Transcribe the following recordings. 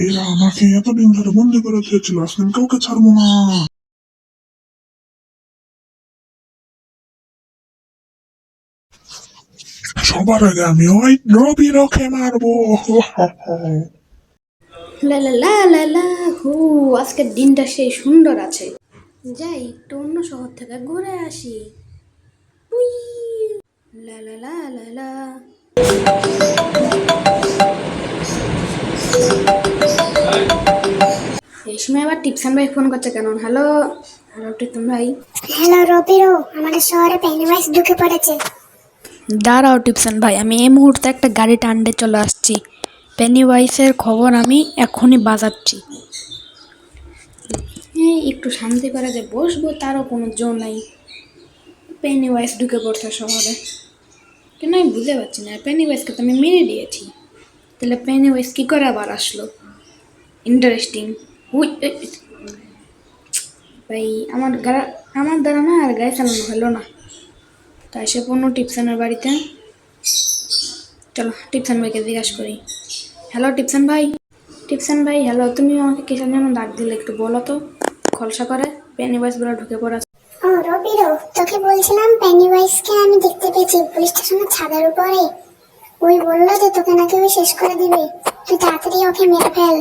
এরা আমাকে এতদিন ধরে বন্দি করে দিয়েছিল, আজকে আমি কাউকে ছাড়বো না। সবার আগে আমি ওই রবিরকে মারবো। লা লা লা লা লা হু, আজকের দিনটা সেই সুন্দর আছে। যাই একটু অন্য শহর থেকে ঘুরে আসি। উই, লা লা লা লা লা। এই সময় আবার টিপসান ভাই ফোন করছে কেন? হ্যালো হ্যালো টিপসান ভাই। হ্যালো রবিরো, আমাদের শহরে পেনিওয়াইজ ঢুকে পড়েছে। দাঁড়াও টিপসান ভাই, আমি এই মুহূর্তে একটা গাড়ি টান্ডে চলে আসছি। পেনিওয়াইসের খবর আমি এখনই বাজাচ্ছি। একটু শান্তি করে যে বসবো তারও কোনো জো নাই। পেনিওয়াইস ঢুকে পড়ছে শহরে, কেন আমি বুঝতে পারছি না। পেনিওয়াইসকে তো আমি মেরে দিয়েছি, তাহলে পেনিওয়াইস কী করে আবার আসলো? ইন্টারেস্টিং। ভাই আমার দ্বারা না আর গাড়ি চালানো হলো না, তাই সে পণ্য টিপসানের বাড়িতে। চলো টিপসান ভাইকে জিজ্ঞাসা করি। হ্যালো টিপসান ভাই। টিপসান ভাই হ্যালো, তুমি আমাকে কিসের জন্য ডাক দিলে একটু বলো তো খলসা করে। পেনিওয়াইস বলে ঢুকে পড়া। ও রবিরো, তোকে বলছিলাম পেনিওয়াইজকে আমি দেখতে পেয়েছি পুলিশ স্টেশনের ছাদের উপরে। ওই বললো যে তোকে নাকি ওই শেষ করে দিবে, তুই তাড়াতাড়ি ওকে মেরে ফেল।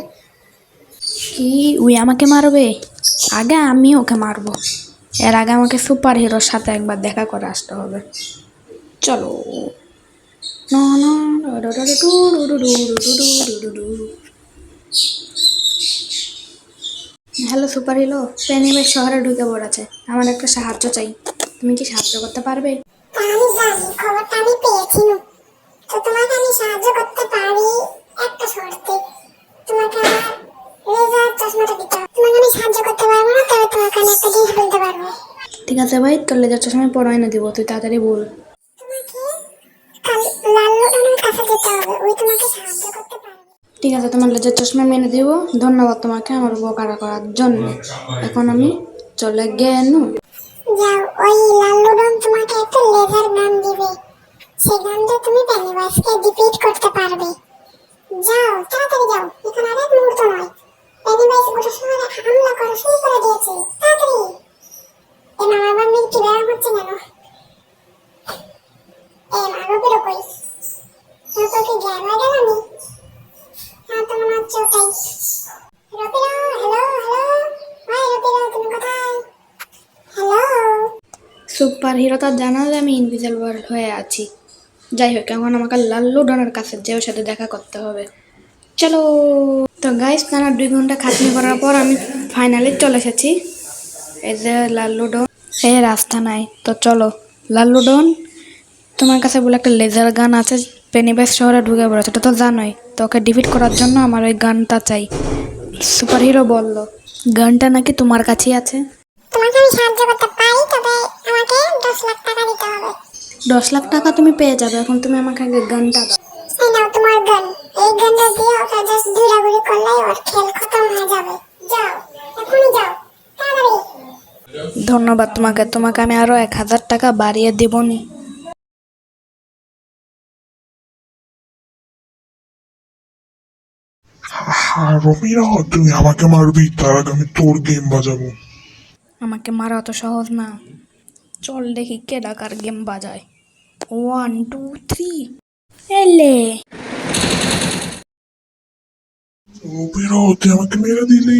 কি ওই আমাকে মারবে? আগে আমি ওকে মারবো, এর আগে আমাকে সুপার হিরোর সাথে একবার দেখা করে আসতে হবে। চলো। হ্যালো সুপার হিরো, পেনিওয়াইজ শহরে ঢুকে পড়েছে, আমার একটা সাহায্য চাই, তুমি কি সাহায্য করতে পারবে? আমি জানি, খবরটা আমি পেয়েছি। তো তোমাকে আমি সাহায্য করতে পারি একটা শর্তে। তোমাকে আমার লেজার চশমাটা দিতে হবে। তোমাকে আমি সাহায্য করতে পারবো না, তবে তোমাকে আমি একটা জিনিস বলতে পারবো। ঠিক আছে ভাই, তোর লেজার চশমা পড়াই না দিব, তুই তাড়াতাড়ি বল। তোমাকে লাল্লুডনের কাছে যেতে হবে, ওই তোমাকে সাহায্য করতে পারবে। ঠিক আছে, তোমার লেজার চশমা মেনে দিব, ধন্যবাদ তোমাকে আমার উপকার করার জন্য। এখন আমি চলে গেলুম। যাও, ওই লাল্লুডন তোমাকে একটা লেজার গান দিবে, সেই গান দিয়ে তুমি পেনিওয়াইজকে ডিফিট করতে পারবে। যাও তাড়াতাড়ি যাও, এখন আর এক মুহূর্ত নয়। পেনিওয়াইজ গোটা শহরে হামলা করা শুরু করে দিয়েছে, তাড়াতাড়ি। এ মা, আমার মেয়ে কি বেরো হচ্ছে কেন? এ মা, রবিরো কই? রবিরো কি জ্ঞান হয়ে গেল নি? হ্যাঁ তো মনে হচ্ছে ওটাই। রবিরো, হ্যালো হ্যালো, হাই রবিরো, তুমি কোথায়? হ্যালো। সুপার হিরো তার জানা যে আমি ইনভিজিবল হয়ে আছি। যাই হোক, এখন আমাকে লাল্লুডনের কাছে যে ওর সাথে দেখা করতে হবে। চলো। তো গাইস, টানা 2 ঘন্টা খাটনি করার পর আমি ফাইনালি চলে এসেছি। এই যে লাল্লুডন, এই রাস্তা নাই তো চলো। লাল্লুডন, তোমার কাছে বলে একটা লেজার গান আছে, পেনিওয়াইজ শহরে ঢুকে পড়েছে, এটা তো জানোই। তো ওকে ডিফিট করার জন্য আমার ওই গানটা চাই। সুপার হিরো বলল গানটা নাকি তোমার কাছেই আছে। তোমাকে আমি সাহায্য করতে পারি, তবে আমাকে 10 লাখ টাকা দিতে হবে। 10 লাখ টাকা তুমি পেয়ে যাবে, এখন তুমি আমাকে আগে গানটা দাও। এই নাও তোমার গান। এই গানটা দিয়ে ওকে জাস্ট ঘোরাঘুরি করলেই ওর খেল খতম হয়ে যাবে। যাও, এখনই যাও, তাড়াতাড়ি। ধন্যবাদ তোমাকে, তোমাকে আমি আরো 1000 টাকা বাড়িয়ে দেবনি। হ্যাঁ রবিরা, তুমি আমাকে মারবি, তার আগে আমি তোর গেম বাজাবো। আমাকে মারা অত সহজ না, চল দেখি কে ডাকার গেম বাজায়। 1 2 3 এলে। রবিরা, তুই আমাকে মেরে দিলি।